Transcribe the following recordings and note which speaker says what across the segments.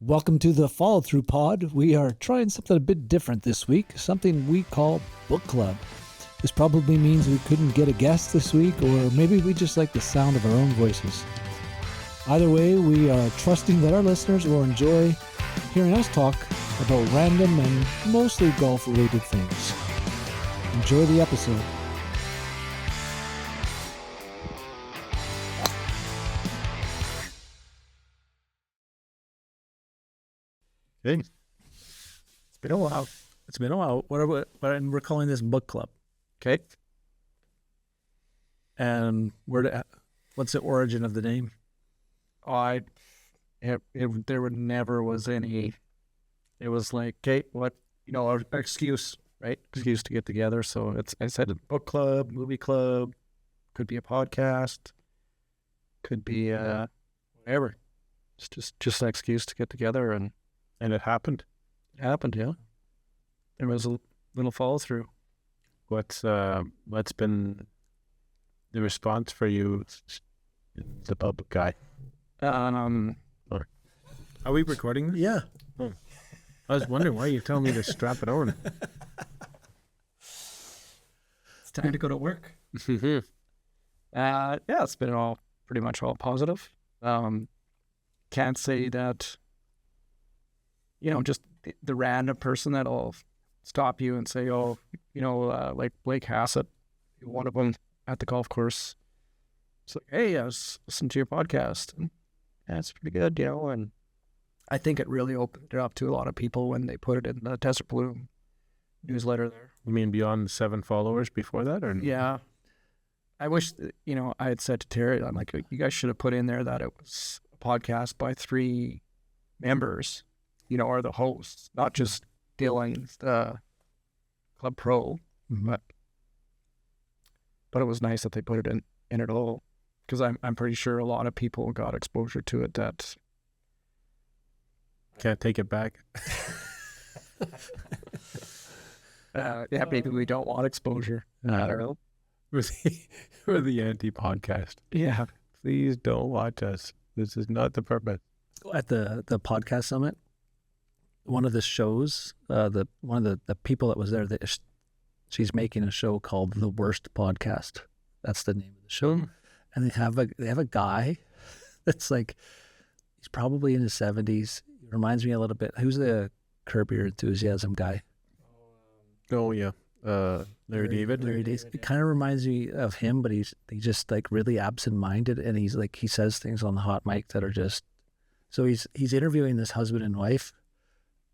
Speaker 1: Welcome to the Follow Through Pod. We are trying something a bit different this week, something we call Book Club. This probably means we couldn't get a guest this week, or maybe we just like the sound of our own voices. Either way, we are trusting that our listeners will enjoy hearing us talk about random and mostly golf-related things. Enjoy the episode.
Speaker 2: Hey, it's been a while.
Speaker 1: It's been a while. And we're calling this Book Club.
Speaker 2: Okay.
Speaker 1: And what's the origin of the name?
Speaker 2: There never was any. It was like, okay, an excuse, right? Excuse to get together. So I said a book club, movie club, could be a podcast, could be whatever. It's just an excuse to get together, and it happened. It happened, yeah. There was a little follow through.
Speaker 3: What's been the response for you, the public guy?
Speaker 2: Are
Speaker 3: we recording this?
Speaker 1: Yeah.
Speaker 3: Oh. I was wondering why you telling me to strap it on.
Speaker 2: It's time to go to work. Yeah, it's been pretty much all positive. Can't say that, just the random person that'll stop you and say, like Blake Hassett, one of them at the golf course. It's like, hey, I was listening to your podcast. And that's pretty good, and I think it really opened it up to a lot of people when they put it in the Desert Bloom newsletter there.
Speaker 3: You mean beyond the 7 followers before that? Or
Speaker 2: Yeah. I wish, I had said to Terry, I'm like, you guys should have put in there that it was a podcast by 3 members, or the hosts, not just Dylan, the Club Pro, but it was nice that they put it in it all, because I'm pretty sure a lot of people got exposure to it that
Speaker 3: can't take it back.
Speaker 2: yeah, maybe we don't want exposure. I don't know.
Speaker 3: We're the anti-podcast.
Speaker 2: Yeah.
Speaker 3: Please don't watch us. This is not the purpose.
Speaker 1: At the podcast summit, one of the shows, one of the people that was there, she's making a show called The Worst Podcast. That's the name of the show. And they have a guy that's like, he's probably in his 70s. He reminds me a little bit. Who's the Curb Your Enthusiasm guy?
Speaker 3: Oh yeah, Larry David.
Speaker 1: Larry David. It kind of reminds me of him, but he's just like really absent-minded, and he's like, he says things on the hot mic that are just. So he's interviewing this husband and wife,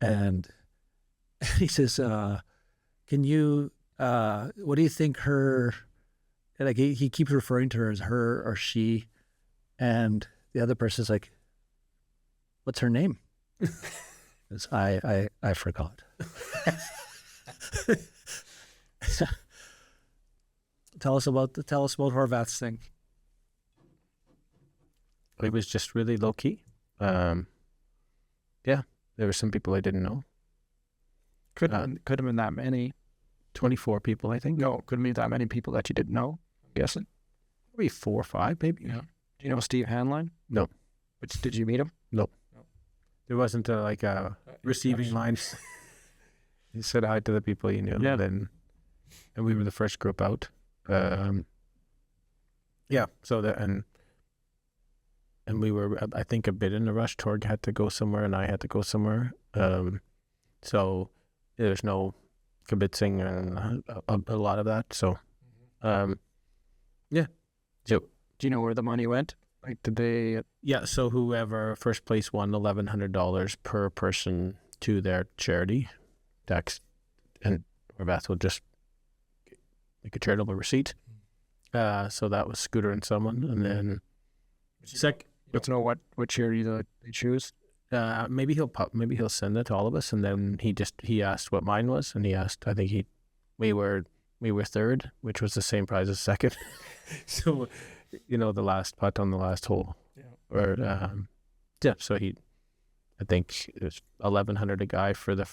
Speaker 1: and he says, "Can you? What do you think her?" And like he keeps referring to her as her or she, and the other person's like, "What's her name?" It's, I forgot. Tell us about Horvath's thing.
Speaker 3: It was just really low key. Yeah, there were some people I didn't know.
Speaker 2: Could have been that many.
Speaker 3: 24 people, I think.
Speaker 2: No, couldn't be that many people that you didn't know. I'm guessing.
Speaker 3: Maybe 4 or 5, maybe.
Speaker 2: Yeah. Do you know Steve Hanline?
Speaker 3: No.
Speaker 2: Did you meet him?
Speaker 3: No. There wasn't a receiving line. He said hi to the people he knew, and we were the first group out. Yeah, so and we were, I think, a bit in a rush. Torg had to go somewhere, and I had to go somewhere. So there's no kibitzing and a lot of that. So, yeah. So,
Speaker 2: do you know where the money went? Like, did they?
Speaker 3: Yeah. So whoever first place won $1,100 per person to their charity. Dex and Horvath will just make a charitable receipt. So that was Scooter and someone, and then
Speaker 2: Let's know what charity they choose.
Speaker 3: Maybe he'll send it to all of us, and then he asked what mine was, and he asked. I think we were third, which was the same prize as second. So, the last putt on the last hole, or yeah. So I think it was $1,100 a guy for the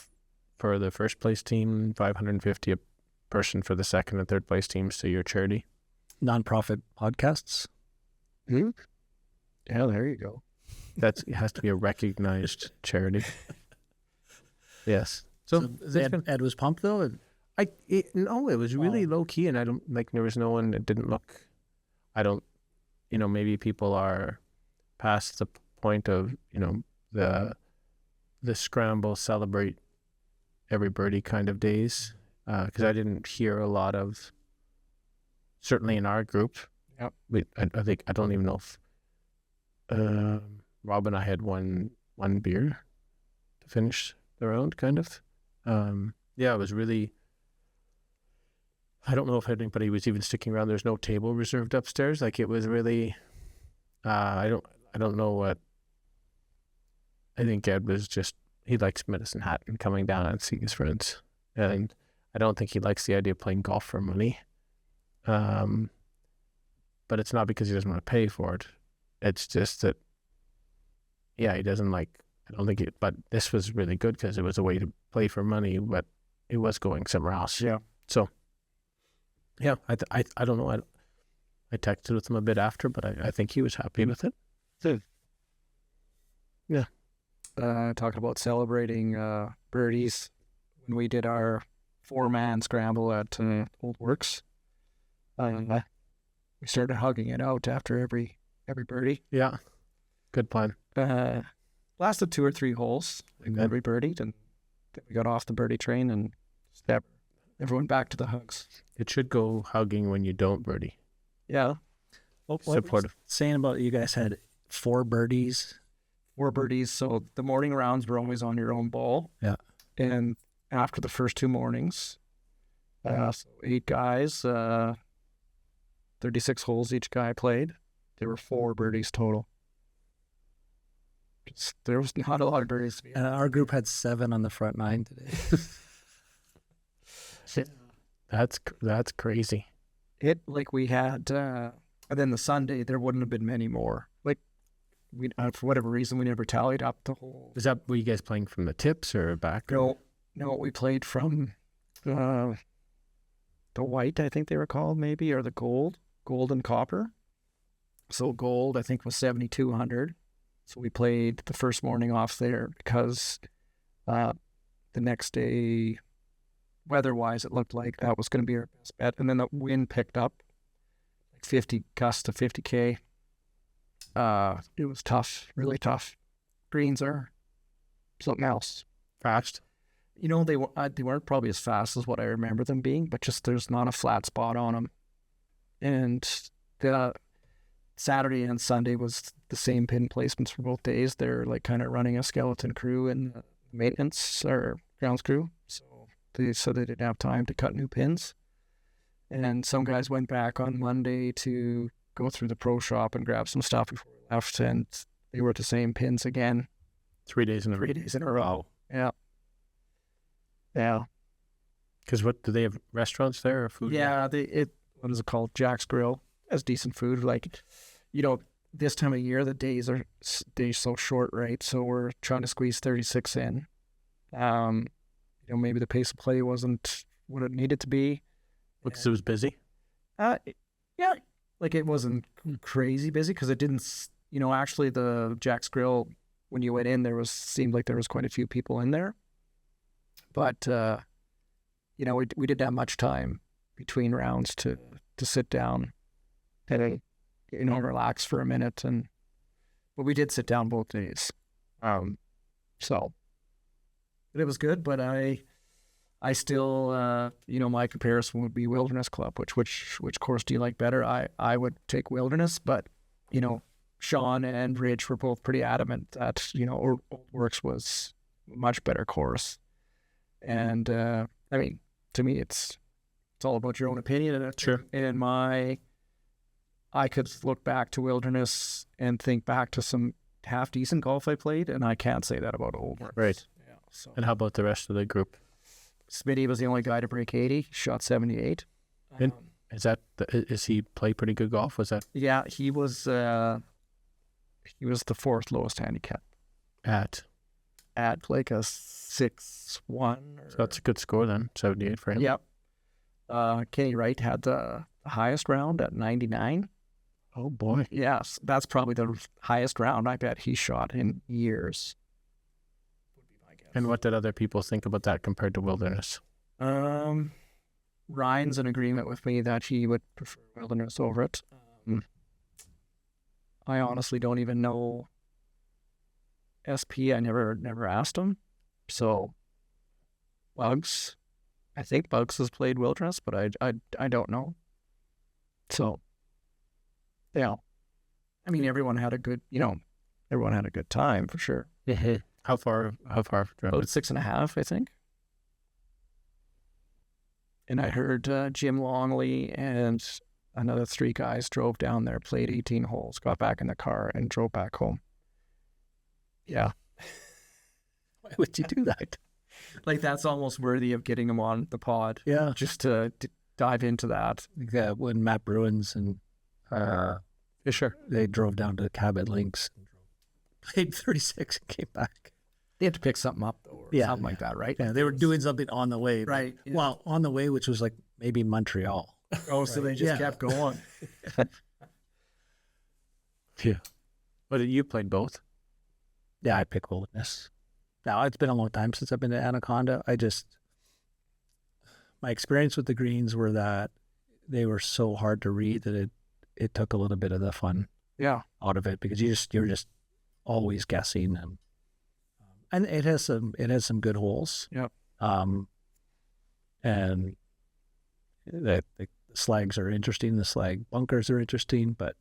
Speaker 3: first place team, $550 a person for the second and third place teams to your charity.
Speaker 1: Nonprofit podcasts.
Speaker 2: Yeah, there you go.
Speaker 3: it has to be a recognized charity. Yes. So
Speaker 1: Ed was pumped though.
Speaker 3: No, it was really low key, and I don't like. There was no one. It didn't look. I don't. Maybe people are past the point of the scramble, celebrate every birdie kind of days. Because I didn't hear a lot of. Certainly in our group.
Speaker 2: Yep.
Speaker 3: I think I don't even know if Rob and I had one beer to finish the round, kind of. Yeah, it was really. I don't know if anybody was even sticking around. There's no table reserved upstairs. Like, it was really. I don't know what. I think Ed was just, he likes Medicine Hat and coming down and seeing his friends, and I don't think he likes the idea of playing golf for money. But it's not because he doesn't want to pay for it. It's just that, yeah, he doesn't like. I don't think it. But this was really good because it was a way to play for money, but it was going somewhere else.
Speaker 2: Yeah.
Speaker 3: So. Yeah, I don't know. I texted with him a bit after, but I think he was happy with it.
Speaker 2: So,
Speaker 3: yeah.
Speaker 2: Talking about celebrating birdies, when we did our 4-man scramble at Old Works, we started hugging it out after every birdie.
Speaker 3: Yeah, good plan.
Speaker 2: Lasted 2 or 3 holes, every birdie, and then we got off the birdie train and stepped everyone back to the hugs.
Speaker 3: It should go hugging when you don't birdie.
Speaker 2: Yeah.
Speaker 1: What
Speaker 3: Supportive.
Speaker 1: Saying about you guys had 4 birdies.
Speaker 2: 4 birdies. So the morning rounds were always on your own ball.
Speaker 1: Yeah.
Speaker 2: And after the first 2 mornings, so 8 guys, 36 holes each guy played. There were 4 birdies total. There was not a lot of birdies to be had.
Speaker 1: And our group had 7 on the front 9 today.
Speaker 3: That's crazy.
Speaker 2: We had, and then the Sunday, there wouldn't have been many more. Like, we for whatever reason, we never tallied up the whole.
Speaker 3: Were you guys playing from the tips or back?
Speaker 2: No, we played from the white, I think they were called, maybe, or the gold and copper. So gold, I think, was 7,200. So we played the first morning off there because the next day, weather-wise, it looked like that was going to be our best bet. And then the wind picked up, like 50 gusts to 50K. It was tough, really tough. Greens are something else.
Speaker 3: Fast?
Speaker 2: They weren't probably as fast as what I remember them being, but just there's not a flat spot on them. And the Saturday and Sunday was the same pin placements for both days. They're like kind of running a skeleton crew and maintenance or grounds crew. So they didn't have time to cut new pins. And some guys went back on Monday to go through the pro shop and grab some stuff before we left, and they were at the same pins again.
Speaker 3: 3 days in a row.
Speaker 2: 3 days in a row. Yeah. Yeah.
Speaker 3: Because what, do they have restaurants there or food?
Speaker 2: Yeah, what is it called? Jack's Grill has decent food. Like, this time of year, the days are so short, right? So we're trying to squeeze 36 in. Maybe the pace of play wasn't what it needed to be.
Speaker 3: Because it was busy?
Speaker 2: Yeah. Like, it wasn't crazy busy because it didn't, actually the Jack's Grill, when you went in, seemed like there was quite a few people in there. But, we didn't have much time between rounds to sit down and, relax for a minute. But we did sit down both days. So it was good, but I still, my comparison would be Wilderness Club, which course do you like better? I would take Wilderness, but, Sean and Ridge were both pretty adamant that, Old Works was a much better course. And, to me, it's all about your own opinion. And
Speaker 3: sure.
Speaker 2: And I could look back to Wilderness and think back to some half decent golf I played, and I can't say that about Old Works.
Speaker 3: Right.
Speaker 2: Yeah. So.
Speaker 3: And how about the rest of the group?
Speaker 2: Smitty was the only guy to break 80, shot 78.
Speaker 3: And is he play pretty good golf? Was that?
Speaker 2: Yeah, he was the 4th lowest handicap.
Speaker 3: At
Speaker 2: like a 6-1.
Speaker 3: So that's a good score then, 78 for him.
Speaker 2: Yep. Kenny Wright had the highest round at 99.
Speaker 3: Oh boy.
Speaker 2: Yes, that's probably the highest round I bet he shot in years. Would be my guess.
Speaker 3: And what did other people think about that compared to Wilderness?
Speaker 2: Ryan's in agreement with me that he would prefer Wilderness over it. I honestly don't even know SP. I never asked him. So Bugs, I think Bugs has played Wilderness, but I don't know. So yeah, I mean everyone had a good time for sure.
Speaker 3: How far?
Speaker 2: About 6.5, I think. And I heard Jim Longley and another 3 guys drove down there, played 18 holes, got back in the car, and drove back home. Yeah.
Speaker 1: Why would you do that?
Speaker 2: Like, that's almost worthy of getting him on the pod.
Speaker 1: Yeah.
Speaker 2: Just to dive into that.
Speaker 1: Like when Matt Bruins and
Speaker 2: Fisher,
Speaker 1: they drove down to Cabot Links and played 36 and came back.
Speaker 2: they had to pick something up, though, or something like that, right?
Speaker 1: Yeah, they were doing something on the way.
Speaker 2: Right. Yeah.
Speaker 1: Well, on the way, which was like maybe Montreal.
Speaker 2: Oh, so they just kept going.
Speaker 3: Yeah. But you played both?
Speaker 1: Yeah, I picked Wilderness. Now, it's been a long time since I've been to Anaconda. My experience with the greens were that they were so hard to read that it took a little bit of the fun out of it, because you're just always guessing, and it has some good holes.
Speaker 2: Yep.
Speaker 1: And the slags are interesting. The slag bunkers are interesting, but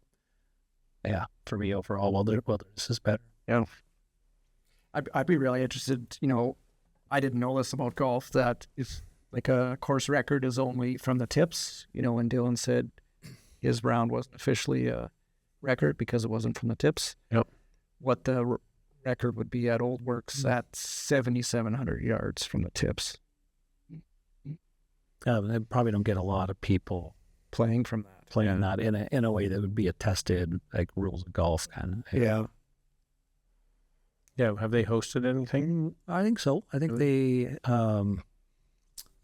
Speaker 1: yeah, for me overall, Wilderness is better.
Speaker 2: Yeah. I'd be really interested, I didn't know this about golf, that if like a course record is only from the tips, when Dylan said his round wasn't officially a record because it wasn't from the tips.
Speaker 3: Yep.
Speaker 2: What the record would be at Old Works at 7,700 yards from the tips.
Speaker 1: They probably don't get a lot of people
Speaker 2: Playing from that.
Speaker 1: playing that in a way that would be a tested, like, rules of golf kind of thing.
Speaker 2: Yeah.
Speaker 3: Yeah. Have they hosted anything?
Speaker 1: I think so. I think they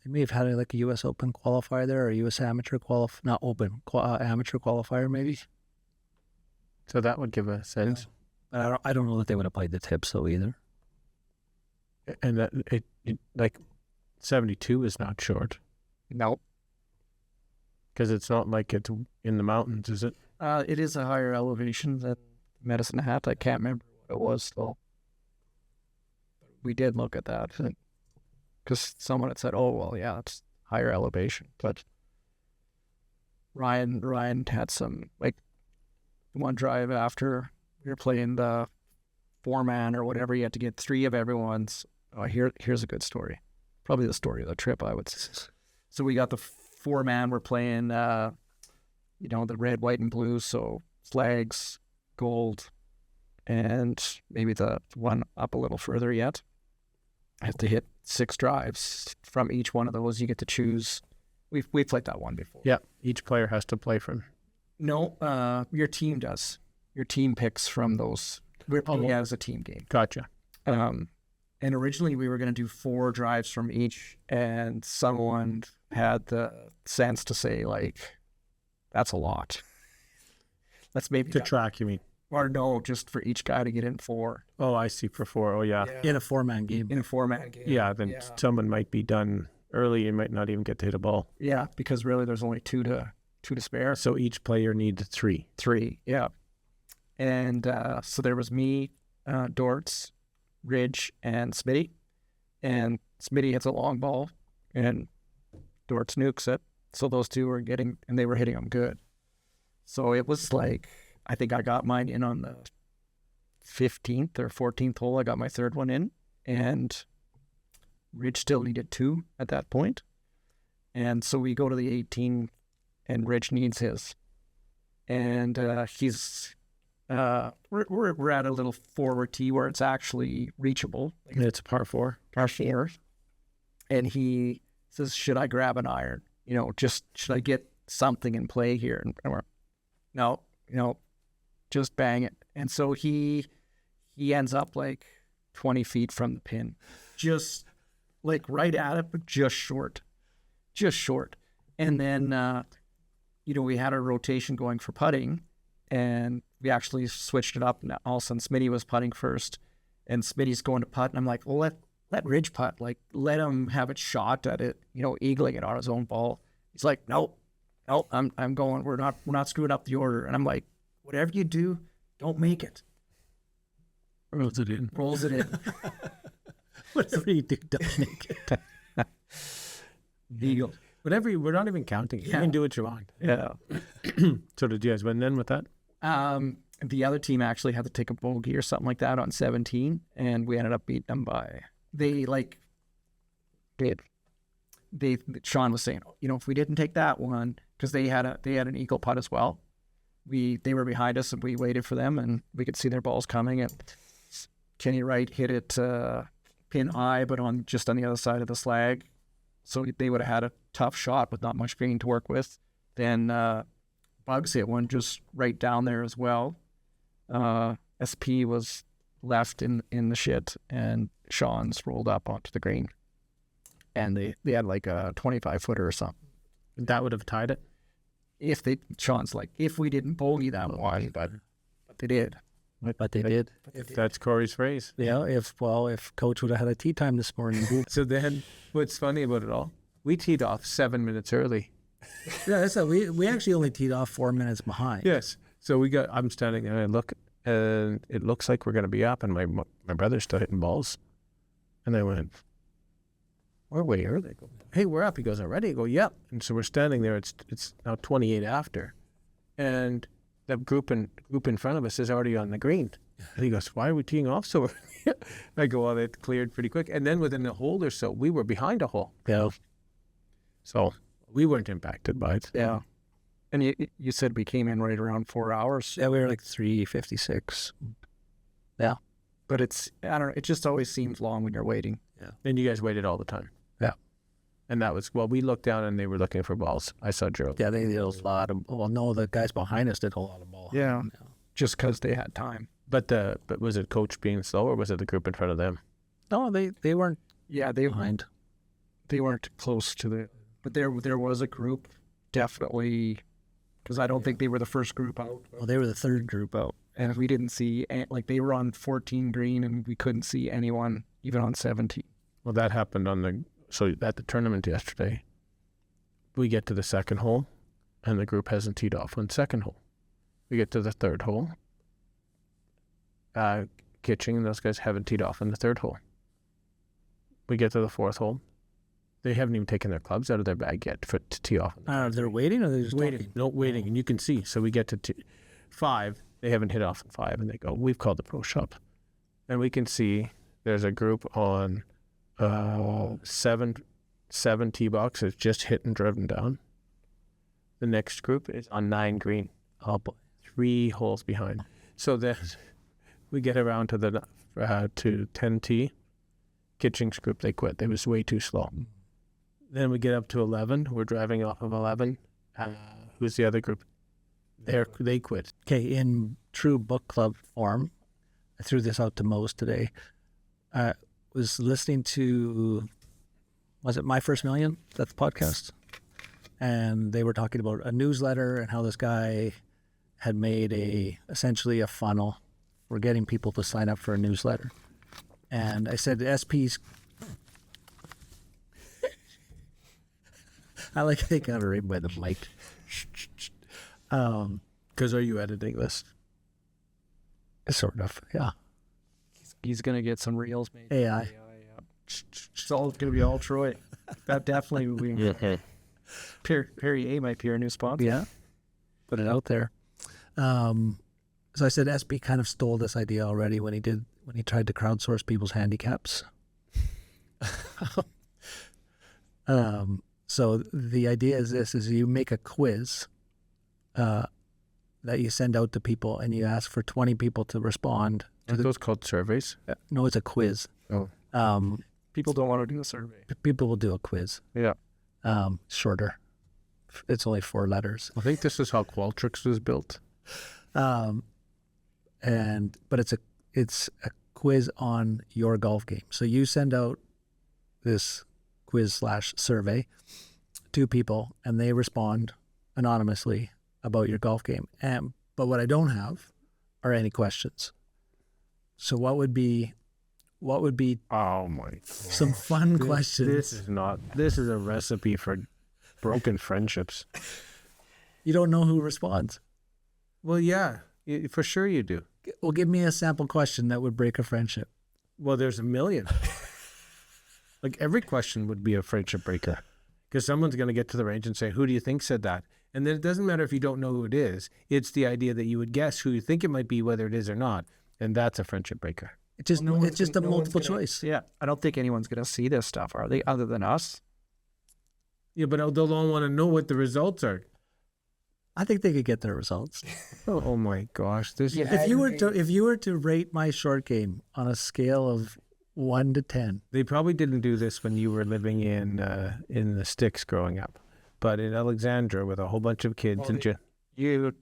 Speaker 1: may have had a U.S. Open qualifier there, or a U.S. Amateur amateur qualifier maybe.
Speaker 3: So that would give a sense.
Speaker 1: But I don't know that they would have played the tips though either.
Speaker 3: And that it 72 is not short,
Speaker 2: Nope.
Speaker 3: because it's not like it's in the mountains, is it?
Speaker 2: It is a higher elevation than Medicine Hat. I can't remember what it was, though. We did look at that, because someone had said, "Oh, well, yeah, it's higher elevation." But Ryan had some, like, one drive after we were playing the 4-man or whatever. You had to get 3 of everyone's. Oh, here's a good story. Probably the story of the trip, I would say. So we got the 4-man. We're playing, the red, white, and blue. So slags, gold, and maybe the one up a little further yet. I have to hit 6 drives from each one of those. You get to choose. We've played that one before.
Speaker 3: Yeah. Each player has to play from.
Speaker 2: No, your team does. Your team picks from those. We're playing as a team game.
Speaker 3: Gotcha.
Speaker 2: And originally we were going to do 4 drives from each, and someone had the sense to say, like, that's a lot. Let's maybe
Speaker 3: To track, you mean?
Speaker 2: Or no, just for each guy to get in 4.
Speaker 3: Oh, I see. For 4. Oh, yeah.
Speaker 1: In a 4-man game.
Speaker 2: In a 4-man game.
Speaker 3: Yeah, then someone might be done early and might not even get to hit a ball.
Speaker 2: Yeah, because really there's only 2 to spare.
Speaker 3: So each player needs 3.
Speaker 2: 3, yeah. And so there was me, Dortz, Ridge, and Smitty. And Smitty hits a long ball, and Dortz nukes it. So those 2 were and they were hitting them good. So it was like, I think I got mine in on the 15th or 14th hole. I got my 3rd one in, and Ridge still needed 2 at that point. And so we go to the 18, and Ridge needs his. And he's... we're at a little forward tee where it's actually reachable.
Speaker 3: It's a par 4.
Speaker 2: Par 4. And he says, should I grab an iron? Should I get something in play here? And we're, no, just bang it. And so he ends up like 20 feet from the pin. Just like right at it, but just short. And then, we had our rotation going for putting. and we actually switched it up. And all of a sudden, Smitty was putting first, and Smitty's going to putt, and I'm like, well, let Ridge putt, like let him have a shot at it, eagling it on his own ball. He's like, nope, I'm going. We're not screwing up the order. And I'm like, whatever you do, don't make it.
Speaker 3: Rolls it in.
Speaker 1: Whatever you do, don't make it.
Speaker 2: Eagle.
Speaker 3: Whatever, we're not even counting. You can do what you want.
Speaker 2: Yeah.
Speaker 3: So did you guys win then with that?
Speaker 2: The other team actually had to take a bogey or something like that on 17, and we ended up beating them by Sean was saying, if we didn't take that one, because they had an eagle putt as well. They were behind us, and we waited for them, and we could see their balls coming. And Kenny Wright hit it pin high, but just on the other side of the slag. So they would have had a tough shot with not much green to work with. Then Bugs hit one just right down there as well. SP was left in the shit, and Sean's rolled up onto the green. And they had like a 25-footer or something.
Speaker 3: That would have tied it?
Speaker 2: Sean's like, if we didn't bogey that one, but they did.
Speaker 1: But they did.
Speaker 3: That's Corey's phrase.
Speaker 1: Yeah, if Coach would have had a tee time this morning.
Speaker 3: So then, what's funny about it all? We teed off 7 minutes early.
Speaker 1: Yeah, that's we actually only teed off 4 minutes behind.
Speaker 3: Yes. So I'm standing there and I look, and it looks like we're going to be up, and my brother's still hitting balls. And I went, we're way early. I go, hey, we're up. He goes, already? I go, yep. And so we're standing there. It's now 28 after. And the group in front of us is already on the green. And he goes, why are we teeing off so early? I go, well, it cleared pretty quick. And then within a hole or so, we were behind a hole.
Speaker 1: Yeah.
Speaker 3: So we weren't impacted by it.
Speaker 2: Yeah. And you said we came in right around 4 hours.
Speaker 1: Yeah, we were like 3:56. Yeah.
Speaker 2: But I don't know, it just always seems long when you're waiting.
Speaker 1: Yeah.
Speaker 3: And you guys waited all the time.
Speaker 1: Yeah.
Speaker 3: And that was, we looked down and they were looking for balls. I saw Gerald.
Speaker 1: Yeah, they did a lot of, the guys behind us did a lot of ball.
Speaker 2: Yeah. Just because they had time.
Speaker 3: But was it Coach being slow, or was it the group in front of them?
Speaker 1: No, they weren't.
Speaker 2: Yeah,
Speaker 1: behind.
Speaker 2: They weren't close to but there was a group, definitely, because I don't think they were the first group out.
Speaker 1: Well, they were the third group out.
Speaker 2: And we didn't see, they were on 14 green, and we couldn't see anyone, even on 17.
Speaker 3: Well, that happened at the tournament yesterday. We get to the second hole, and the group hasn't teed off on the second hole. We get to the third hole. Kitching and those guys haven't teed off on the third hole. We get to the fourth hole. They haven't even taken their clubs out of their bag yet to tee off.
Speaker 1: They're waiting, or they're just
Speaker 3: waiting?
Speaker 1: talking?
Speaker 3: No, waiting, and you can see. So we get to 5. They haven't hit off on 5, and they go, we've called the pro shop. And we can see there's a group on 7 tee boxes just hit and driven down. The next group is on 9 green.
Speaker 1: Oh, boy.
Speaker 3: 3 holes behind. So then we get around to 10 tee. Kitching's group, they quit. They was way too slow. Then we get up to 11. We're driving off of 11. Who's the other group? They quit.
Speaker 1: Okay, in true book club form, I threw this out to Mose today. I was listening to, was it My First Million? That's the podcast. And they were talking about a newsletter and how this guy had made essentially a funnel for getting people to sign up for a newsletter. And I said, SP's, I like they got it right by the mic.
Speaker 3: Because are you editing this?
Speaker 1: Sort of, yeah.
Speaker 2: He's going to get some reels made.
Speaker 1: AI.
Speaker 2: It's all going to be all Troy. That definitely will be. Perrier might be our new sponsor.
Speaker 1: Yeah. Put it out there. So I said SB kind of stole this idea already when he tried to crowdsource people's handicaps. So the idea is you make a quiz that you send out to people, and you ask for 20 people to respond.
Speaker 3: Are those called surveys?
Speaker 1: No, it's a quiz.
Speaker 3: Oh.
Speaker 2: People don't want to do a survey.
Speaker 1: People will do a quiz.
Speaker 3: Yeah.
Speaker 1: Shorter. It's only 4 letters.
Speaker 3: I think this is how Qualtrics was built.
Speaker 1: But it's a quiz on your golf game. So you send out this quiz/survey to people, and they respond anonymously about your golf game. But what I don't have are any questions. So what would be
Speaker 3: Oh my!
Speaker 1: some fun questions?
Speaker 3: This is a recipe for broken friendships.
Speaker 1: You don't know who responds.
Speaker 3: Well, yeah, for sure you do.
Speaker 1: Well, give me a sample question that would break a friendship.
Speaker 3: Well, there's a million. Like every question would be a friendship breaker, because someone's going to get to the range and say, "Who do you think said that?" And then it doesn't matter if you don't know who it is. It's the idea that you would guess who you think it might be, whether it is or not, and that's a friendship breaker.
Speaker 1: It's just a multiple choice.
Speaker 2: Yeah, I don't think anyone's going to see this stuff, are they, other than us?
Speaker 3: Yeah, but they'll all want to know what the results are.
Speaker 1: I think they could get their results.
Speaker 3: Oh my gosh!
Speaker 1: If you were to rate my short game on a scale of 1 to 10,
Speaker 3: They probably didn't do this when you were living in the sticks growing up, but in Alexandra with a whole bunch of kids
Speaker 2: You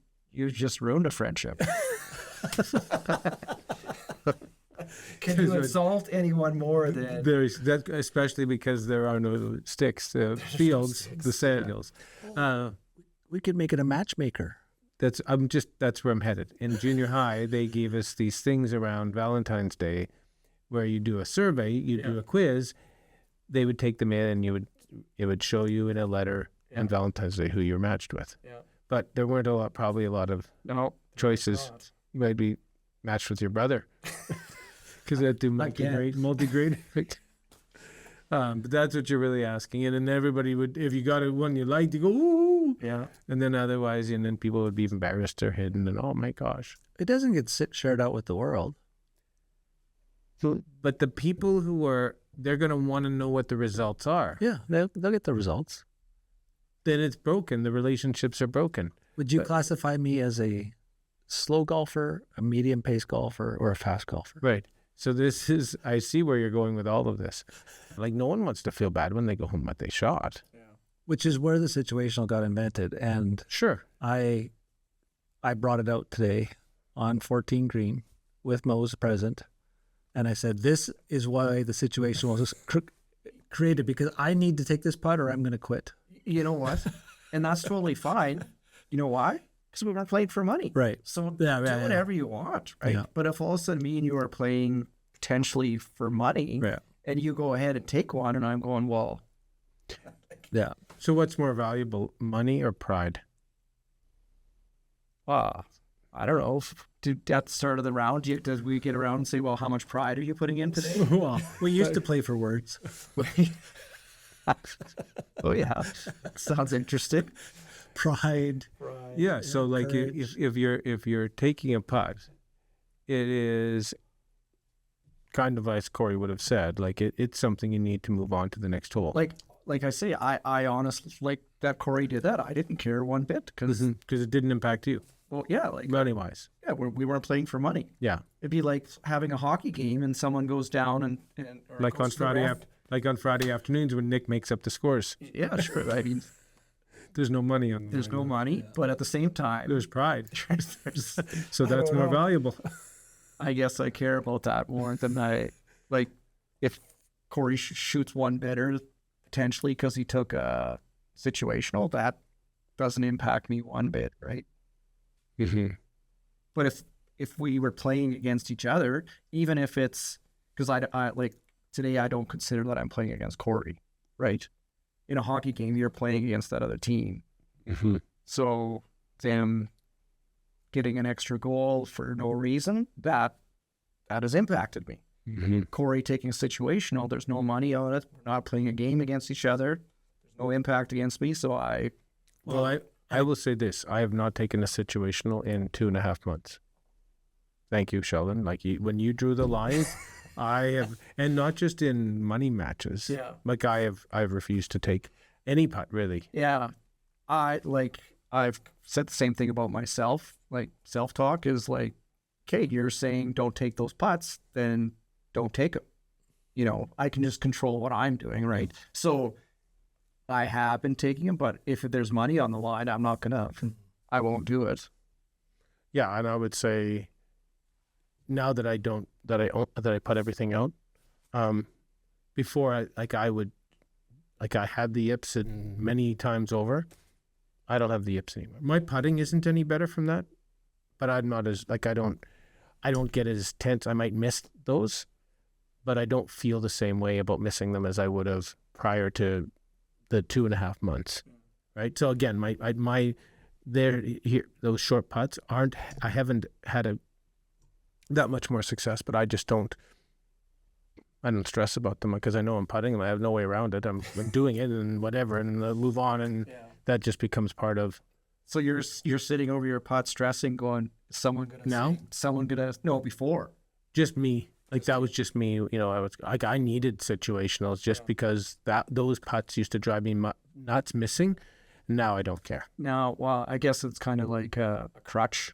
Speaker 2: just ruined a friendship. Can you insult anyone more than...
Speaker 3: there's that, especially because there are no sticks, fields, the sand hills.
Speaker 1: we could make it a matchmaker.
Speaker 3: That's where I'm headed. In junior high, they gave us these things around Valentine's Day, where you do a survey, you do a quiz. They would take them in, and it would show you in a letter on Valentine's Day who you're matched with. Yeah. But there weren't probably a lot of choices. You might be matched with your brother, because they do multi-grade. But that's what you're really asking. And then everybody would, if you got one you liked, you go, ooh. Yeah. And then otherwise, and then people would be embarrassed or hidden, and oh my gosh.
Speaker 1: It doesn't get shared out with the world.
Speaker 3: So, but the people they're going to want to know what the results are.
Speaker 1: Yeah, they'll get the results.
Speaker 3: Then it's broken. The relationships are broken.
Speaker 1: Would you classify me as a slow golfer, a medium pace golfer, or a fast golfer?
Speaker 3: Right. So I see where you're going with all of this. Like, no one wants to feel bad when they go home what they shot. Yeah.
Speaker 1: Which is where the situational got invented. And
Speaker 3: sure,
Speaker 1: I brought it out today on 14 green with Mo's present. And I said, this is why the situational was created, because I need to take this putt or I'm going to quit.
Speaker 2: You know what? And that's totally fine. You know why? Because we're not playing for money.
Speaker 1: Right.
Speaker 2: So do whatever you want, right? Yeah. But if all of a sudden me and you are playing potentially for money, and you go ahead and take one, and I'm going, well.
Speaker 1: Yeah.
Speaker 3: So what's more valuable, money or pride?
Speaker 2: I don't know. At the start of the round, does we get around and say, well, how much pride are you putting in today?
Speaker 1: Well, we used to play for words.
Speaker 2: Oh, yeah. Sounds interesting.
Speaker 1: Pride.
Speaker 3: Yeah. So like if you're taking a putt, it is kind of as Corey would have said, like it's something you need to move on to the next hole.
Speaker 2: Like I say, I honestly, like that Corey did that. I didn't care one bit because
Speaker 3: it didn't impact you.
Speaker 2: Well, yeah, like
Speaker 3: money-wise.
Speaker 2: Yeah, we weren't playing for money.
Speaker 3: Yeah.
Speaker 2: It'd be like having a hockey game and someone goes down and
Speaker 3: like on Friday afternoons when Nick makes up the scores.
Speaker 2: Yeah, sure. I mean,
Speaker 3: there's no money on.
Speaker 2: There's no money, but at the same time,
Speaker 3: there's pride. So that's more valuable.
Speaker 2: I guess I care about that more than like if Corey shoots one better potentially because he took a situational, that doesn't impact me one bit, right?
Speaker 3: Mm-hmm.
Speaker 2: But if we were playing against each other, even if it's because I like today, I don't consider that I'm playing against Corey, right? In a hockey game, you're playing against that other team.
Speaker 3: Mm-hmm.
Speaker 2: So them getting an extra goal for no reason, that has impacted me.
Speaker 3: Mm-hmm.
Speaker 2: Corey taking a situational, there's no money on it. We're not playing a game against each other. There's no impact against me. So I
Speaker 3: will say this. I have not taken a situational in 2.5 months. Thank you, Sheldon. Like when you drew the line, I have, and not just in money matches.
Speaker 2: Yeah.
Speaker 3: Like I've refused to take any putt really.
Speaker 2: Yeah. I've said the same thing about myself. Like self-talk is like, okay, you're saying don't take those putts, then don't take them. You know, I can just control what I'm doing, right? So I have been taking them, but if there's money on the line, I won't do it.
Speaker 3: Yeah, and I would say now that I put everything out, before I had the yips and many times over, I don't have the yips anymore. My putting isn't any better from that. but I'm not as like I don't get as tense. I might miss those, but I don't feel the same way about missing them as I would have prior to the 2.5 months, right? So again, those short putts I haven't had that much more success, but I just don't stress about them because I know I'm putting them. I have no way around it. I'm doing it and whatever, and I'll move on, and that just becomes part of.
Speaker 2: So you're sitting over your putt stressing, going, is someone gonna
Speaker 3: now?
Speaker 2: Someone gonna no before?
Speaker 3: Just me. Like that was just me. I needed situationals just because those putts used to drive me nuts missing. Now I don't care.
Speaker 2: Now, well, I guess it's kind of like a crutch.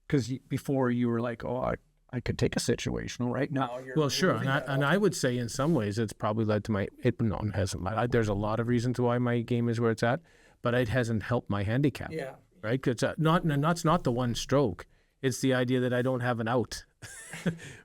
Speaker 2: Because before you were like, oh, I could take a situational, right? Now you're...
Speaker 3: Well, sure. And I would say in some ways it's probably led to it hasn't led. There's a lot of reasons why my game is where it's at, but it hasn't helped my handicap.
Speaker 2: Yeah.
Speaker 3: Right? Because that's not the one stroke. It's the idea that I don't have an out.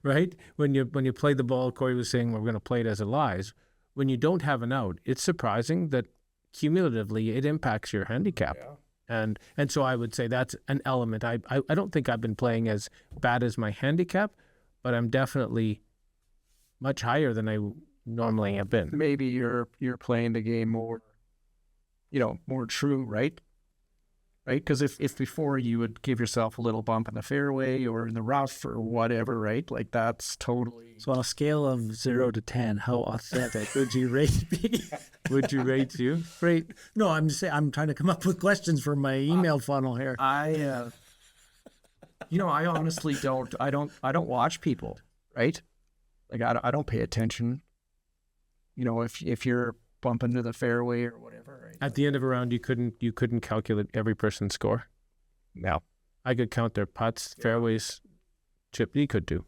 Speaker 3: Right? When you play the ball, Corey was saying we're going to play it as it lies. When you don't have an out, it's surprising that cumulatively it impacts your handicap.
Speaker 2: Yeah.
Speaker 3: And so I would say that's an element. I don't think I've been playing as bad as my handicap, but I'm definitely much higher than I normally have been.
Speaker 2: Maybe you're playing the game more, more true, right? Right? Because if before you would give yourself a little bump in the fairway or in the rough or whatever, right? Like that's totally...
Speaker 1: So on a scale of 0 to 10, how authentic would you rate me?
Speaker 3: Would you rate you?
Speaker 1: Rate? No, I'm just saying, I'm trying to come up with questions for my email funnel here.
Speaker 2: I honestly don't. I don't watch people, right? Like I don't pay attention. If you're bumping to the fairway or whatever. Right?
Speaker 3: At the end of a round, you couldn't calculate every person's score.
Speaker 2: No,
Speaker 3: I could count their putts, fairways, chip. You could do.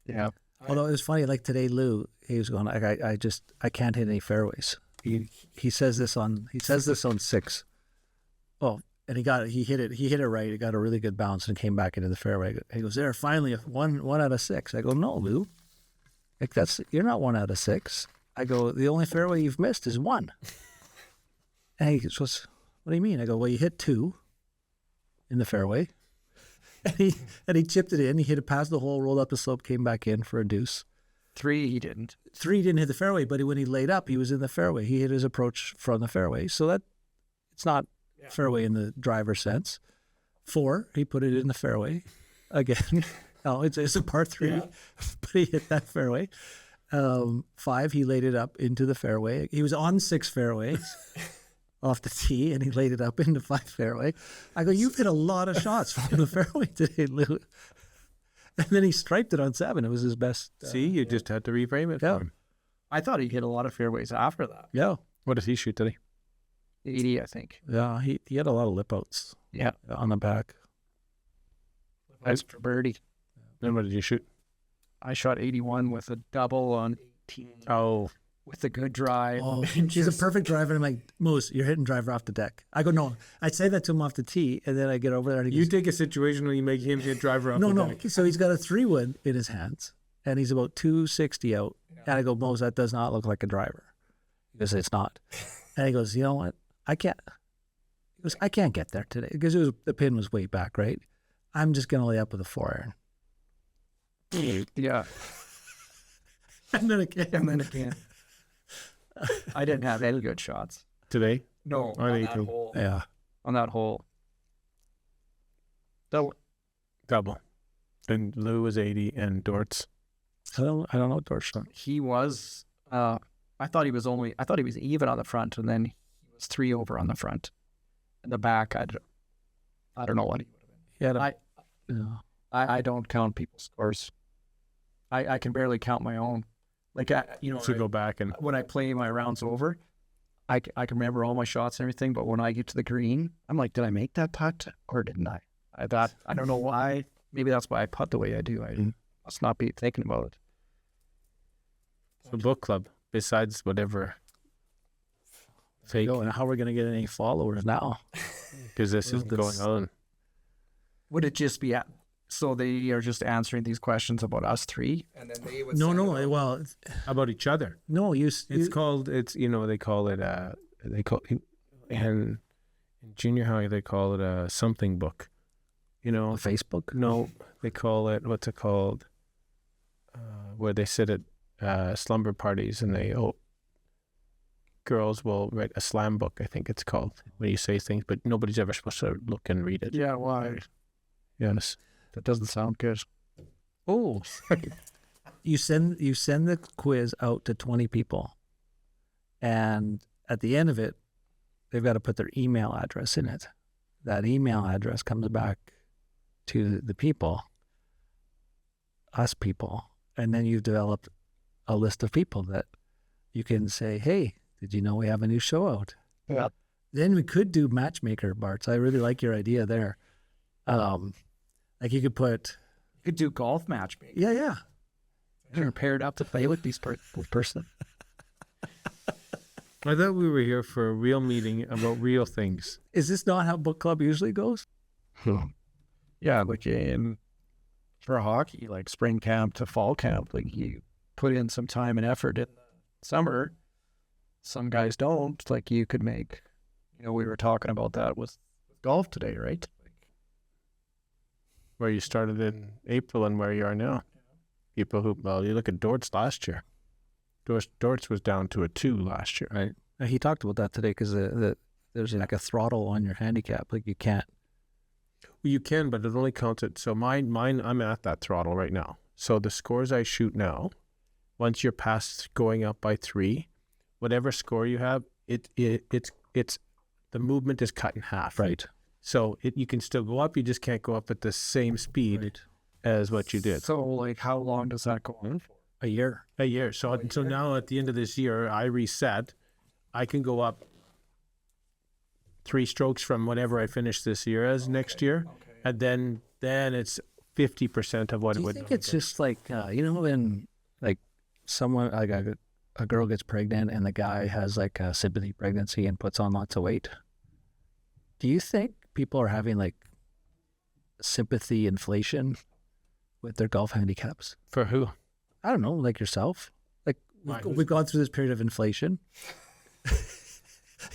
Speaker 2: Yeah.
Speaker 1: Although it was funny, like today, Lou, he was going, I can't hit any fairways. He says this on 6. Oh, and he hit it right. He got a really good bounce and came back into the fairway. He goes, there, finally, one out of 6. I go, no, Lou, like you're not 1 out of 6. I go, the only fairway you've missed is 1. And he goes, what do you mean? I go, well, you hit 2 in the fairway. And he chipped it in. He hit it past the hole, rolled up the slope, came back in for a deuce.
Speaker 2: 3 he didn't.
Speaker 1: 3 didn't hit the fairway, but when he laid up, he was in the fairway. He hit his approach from the fairway. So that it's not fairway in the driver's sense. 4, he put it in the fairway. Again, no, it's a par 3, but he hit that fairway. 5, he laid it up into the fairway. He was on 6 fairways. Off the tee, and he laid it up into 5 fairway. I go, you've hit a lot of shots from the fairway today, Lou. And then he striped it on 7. It was his best.
Speaker 3: See, you just had to reframe it for him.
Speaker 2: I thought he hit a lot of fairways after that.
Speaker 1: Yeah.
Speaker 3: What did he shoot today?
Speaker 2: 80, I think.
Speaker 1: Yeah, he had a lot of lip outs.
Speaker 2: Yeah.
Speaker 1: On the back.
Speaker 2: That's for birdie.
Speaker 3: Then what did you shoot?
Speaker 2: I shot 81 with a double on 18.
Speaker 3: Oh.
Speaker 2: With a good drive.
Speaker 1: Oh, he's a perfect driver. And I'm like, Moose, you're hitting driver off the deck. I go, no. I'd say that to him off the tee, and then I get over there. And he goes,
Speaker 3: take a situation where you make him hit driver off the deck.
Speaker 1: No. So he's got a 3-wood in his hands, and he's about 260 out. Yeah. And I go, Moose, that does not look like a driver. He goes, it's not. And he goes, you know what? I can't. He goes, I can't get there today because the pin was way back, right? I'm just gonna lay up with a 4-iron.
Speaker 2: Yeah.
Speaker 1: And then again.
Speaker 2: I didn't have any good shots
Speaker 3: today.
Speaker 2: No, on that hole.
Speaker 1: Yeah,
Speaker 2: on that hole.
Speaker 3: Double. And Lou was 80, and Dortz.
Speaker 1: I don't know Dortz.
Speaker 2: He was. I thought he was even on the front, and then he was 3 over on the front. In the back, I don't know what he would have been. I don't count people's scores. I can barely count my own. Like,
Speaker 3: go back and
Speaker 2: when I play my rounds over, I can remember all my shots and everything. But when I get to the green, I'm like, did I make that putt or didn't I? I don't know why. Maybe that's why I putt the way I do. I must not be thinking about it.
Speaker 3: So book club, besides whatever fake.
Speaker 1: And how are we going to get any followers now?
Speaker 3: Because this is going on.
Speaker 2: Would it just be... So they are just answering these questions about us 3, and then they would
Speaker 1: well,
Speaker 3: about each other.
Speaker 1: No,
Speaker 3: they call it in in junior high they call it a something book. You know,
Speaker 1: Facebook?
Speaker 3: no, they call it, what's it called? Where they sit at slumber parties and girls will write a slam book, I think it's called, when you say things, but nobody's ever supposed to look and read it.
Speaker 2: Yeah, why?
Speaker 3: Yes.
Speaker 2: That doesn't sound good.
Speaker 3: Oh,
Speaker 1: You send the quiz out to 20 people, and at the end of it, they've got to put their email address in it. That email address comes back to the people, us people, and then you've developed a list of people that you can say, hey, did you know we have a new show out?
Speaker 2: Yeah.
Speaker 1: Then we could do matchmaker, Bart. I really like your idea there. Like you could put...
Speaker 2: You could do golf matchmaking.
Speaker 1: Yeah.
Speaker 2: You're paired up to play with these person.
Speaker 3: I thought we were here for a real meeting about real things.
Speaker 1: Is this not how book club usually goes?
Speaker 2: Yeah, like for hockey, like spring camp to fall camp, like you put in some time and effort in the summer. Some guys don't. Like you could make, we were talking about that with golf today, right?
Speaker 3: Where you started in April and where you are now. People who, well, you look at Dortz last year. Dortz was down to a 2 last year.
Speaker 1: Right. He talked about that today because there's like a throttle on your handicap. Like you can't.
Speaker 3: Well, you can, but it only counts it. So mine, I'm at that throttle right now. So the scores I shoot now, once you're past going up by 3, whatever score you have, it's the movement is cut in half.
Speaker 1: Right.
Speaker 3: So you can still go up. You just can't go up at the same speed as what you did.
Speaker 2: So like how long does that go on for?
Speaker 1: A year.
Speaker 3: A year. So now at the end of this year, I reset. I can go up 3 strokes from whatever I finish this year as next year.
Speaker 2: Okay.
Speaker 3: And then it's 50% of what
Speaker 1: Do
Speaker 3: it
Speaker 1: you
Speaker 3: would
Speaker 1: think
Speaker 3: be.
Speaker 1: it's just like, when like someone, like a girl gets pregnant and the guy has like a sympathy pregnancy and puts on lots of weight? Do you think people are having like sympathy inflation with their golf handicaps?
Speaker 3: For who?
Speaker 1: I don't know, like yourself. Like we've gone through this period of inflation.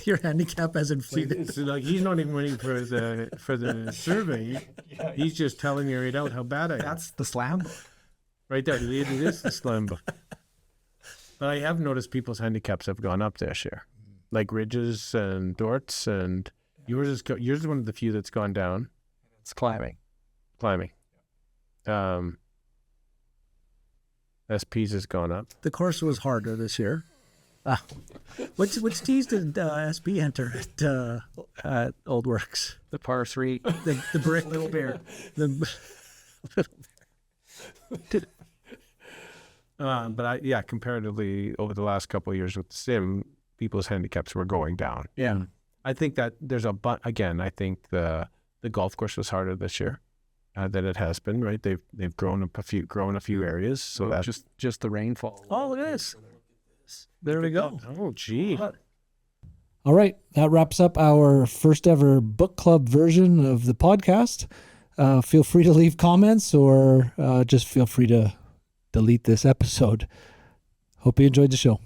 Speaker 1: Your handicap has inflated.
Speaker 3: It's like he's not even waiting for the survey. He's just telling me right out how bad I am.
Speaker 2: That's the slam book.
Speaker 3: Right there. It is the slam book. But I have noticed people's handicaps have gone up this year. Like Ridges and Dortz, and yours is one of the few that's gone down.
Speaker 2: It's climbing.
Speaker 3: SP's has gone up.
Speaker 1: The course was harder this year. Which tees did SP enter at Old Works?
Speaker 2: The par 3.
Speaker 1: The brick.
Speaker 2: Little Bear.
Speaker 3: But comparatively over the last couple of years with the sim, people's handicaps were going down.
Speaker 1: Yeah.
Speaker 3: I think that there's I think the golf course was harder this year than it has been. Right? They've grown a few areas. So that's
Speaker 2: just the rainfall.
Speaker 1: Oh, look at this. There we go.
Speaker 3: Oh, gee.
Speaker 1: All right. That wraps up our first ever book club version of the podcast. Feel free to leave comments or just feel free to delete this episode. Hope you enjoyed the show.